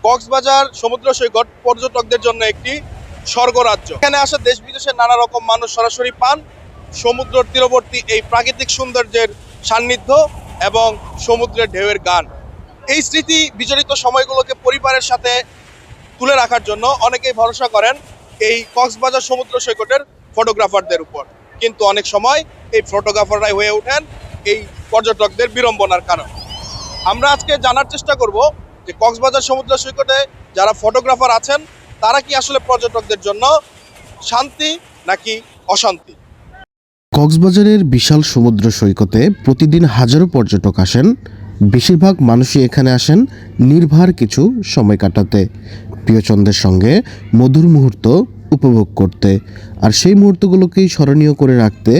কক্সবাজার সমুদ্র সৈকত পর্যটকদের জন্য একটি স্বর্গরাজ্য। এখানে আসা দেশ বিদেশের নানা রকম মানুষ সরাসরি পান সমুদ্র তীরবর্তী এই প্রাকৃতিক সৌন্দর্যের সান্নিধ্য এবং সমুদ্রের ঢেউয়ের গান। এই স্মৃতি বিজড়িত সময়গুলোকে পরিবারের সাথে তুলে রাখার জন্য অনেকেই ভরসা করেন এই কক্সবাজার সমুদ্র সৈকতের ফটোগ্রাফারদের উপর, কিন্তু অনেক সময় এই ফটোগ্রাফাররাই হয়ে ওঠেন এই পর্যটকদের বিড়ম্বনার কারণ। আমরা আজকে জানার চেষ্টা করব যে কক্সবাজার সমুদ্র সৈকতে যারা ফটোগ্রাফার আছেন তারা কি আসলে পর্যটকদের জন্য শান্তি নাকি অশান্তি। কক্সবাজারের বিশাল সমুদ্র সৈকতে প্রতিদিন হাজারো পর্যটক আসেন। বেশিরভাগ মানুষই এখানে আসেন নির্ভার কিছু সময় কাটাতে, প্রিয়জনদের সঙ্গে মধুর মুহূর্ত উপভোগ করতে। আর সেই মুহূর্তগুলোকেই স্মরণীয় করে রাখতে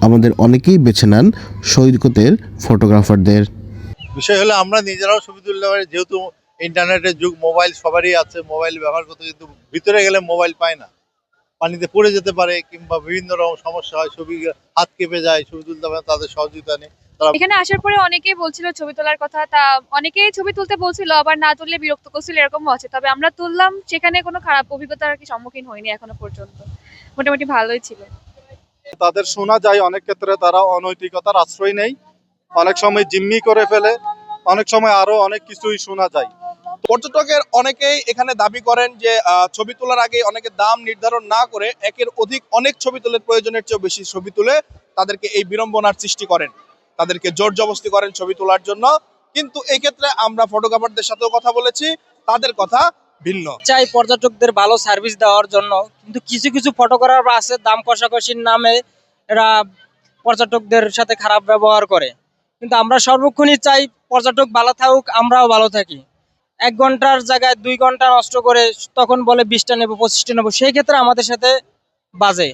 আমাদের অনেকেই বেছে নেন সৈকতের ফটোগ্রাফারদের। বিষয় হলো আমরা নিজেরাও ছবি তুলতে পারি, যেহেতু ইন্টারনেটের যুগ, মোবাইল সবারই আছে, মোবাইল ব্যবহার করতে, কিন্তু ভিতরে গেলে মোবাইল পায় না, পানিতে পড়ে যেতে পারে কিংবা বিভিন্ন রকম সমস্যা হয়, ছবি হাত কেঁপে যায়, ছবি তুলতে পারে, তাদের সহযোগিতা নেই। এখানে আসার পরে অনেকেই বলছিল ছবি তোলার কথা, তা অনেকেই ছবি তুলতে বলছিল, আবার না তুললে বিরক্ত করছিল, এরকমও আছে। তবে আমরা তুললাম, সেখানে কোনো খারাপ অভিজ্ঞতার আর কি সম্মুখীন হয়নি এখনো পর্যন্ত, মোটামুটি ভালোই ছিল। তাদের শোনা যায় অনেক ক্ষেত্রে তারা অনৈতিকতার আশ্রয় নেই, অনেক সময় জিম্মি করে ফেলে, অনেক সময় আরো অনেক কিছুই শোনা যায়। পর্যটকের অনেকেই এখানে দাবি করেন যে ছবি তোলার আগে অনেকে দাম নির্ধারণ না করে একের অধিক অনেক ছবি তুলে প্রয়োজনের চেয়ে বেশি ছবি তুলে তাদেরকে এই বিড়ম্বনার সৃষ্টি করেন, তাদেরকে জোর জবরদস্তি করেন ছবি তোলার জন্য। কিন্তু এই ক্ষেত্রে আমরা ফটোগ্রাফারদের সাথেও কথা বলেছি, তাদের কথা ভিন্ন। চাই পর্যটকদের ভালো সার্ভিস দেওয়ার জন্য, কিন্তু কিছু কিছু ফটোগ্রাফার আছে দাম কষাকষির নামে এরা পর্যটকদের সাথে খারাপ ব্যবহার করে। কিন্তু আমরা সর্বক্ষণই চাই পর্যটক ভালো থাকুক, আমরাও ভালো থাকি। 1 ঘন্টার জায়গায় 2 ঘন্টা নষ্ট করে তখন বলে 20টা নেবো 25টা নেবো, সেই ক্ষেত্রে আমাদের সাথে বাজে।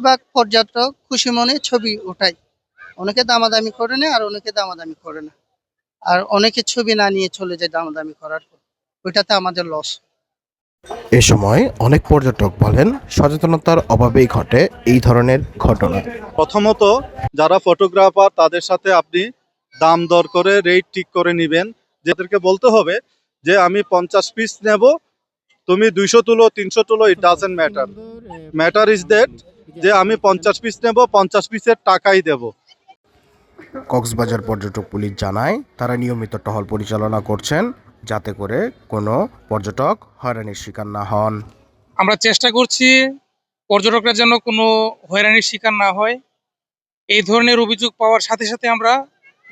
বা পর্যটক খুশি মনে ছবি ওঠায়, অনেকে দামাদামি করে না, আর অনেকে দামাদামি করে না, আর অনেকে ছবি না নিয়ে চলে যায় দামাদামি করার পর, ওইটাতে আমাদের লস। এ সময় অনেক পর্যটক বলেন সচেতনতার অভাবেই ঘটে এই ধরনের ঘটনা। প্রথমত যারা ফটোগ্রাফার তাদের সাথে আপনি দাম দর করে রেট ঠিক করে নিবেন, যাদেরকে বলতে হবে যে আমি 50 পিস নেব, তুমি 200 তুলো 300 তুলো, it doesn't matter, matter is that যে আমি 50 পিস নেব, 50 পিসের টাকাই দেব। কক্সবাজার পর্যটক পুলিশ জানায় তারা নিয়মিত টহল পরিচালনা করছেন যাতে করে কোনো পর্যটক হয়রানির শিকার না হন। আমরা চেষ্টা করছি পর্যটকরা যেন কোনো হয়রানির শিকার না হয়। এই ধরনের অভিযোগ পাওয়ার সাথে সাথে আমরা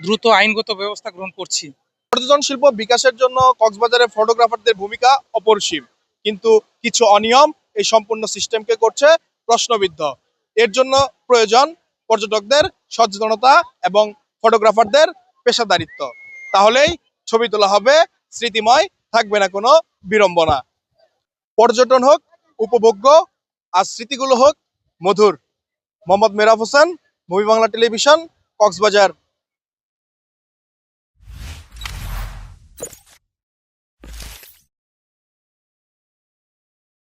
দ্রুত আইনগত ব্যবস্থা গ্রহণ করছি। পর্যটন শিল্প বিকাশের জন্য কক্সবাজারের ফটোগ্রাফারদের ভূমিকা অপরিসীম, কিন্তু কিছু অনিয়ম এই সম্পূর্ণ সিস্টেমকে করছে প্রশ্নবিদ্ধ। এর জন্য প্রয়োজন পর্যটকদের সচেতনতা এবং ফটোগ্রাফারদের পেশাদারিত্ব, তাহলেই ছবি তোলা হবে স্মৃতিময়, থাকবে না কোনো বিড়ম্বনা। পর্যটন হোক উপভোগ্য, আর স্মৃতিগুলো হোক মধুর। Mohammad Mehrab Hossain, movie Bangla television, Cox's Bazar.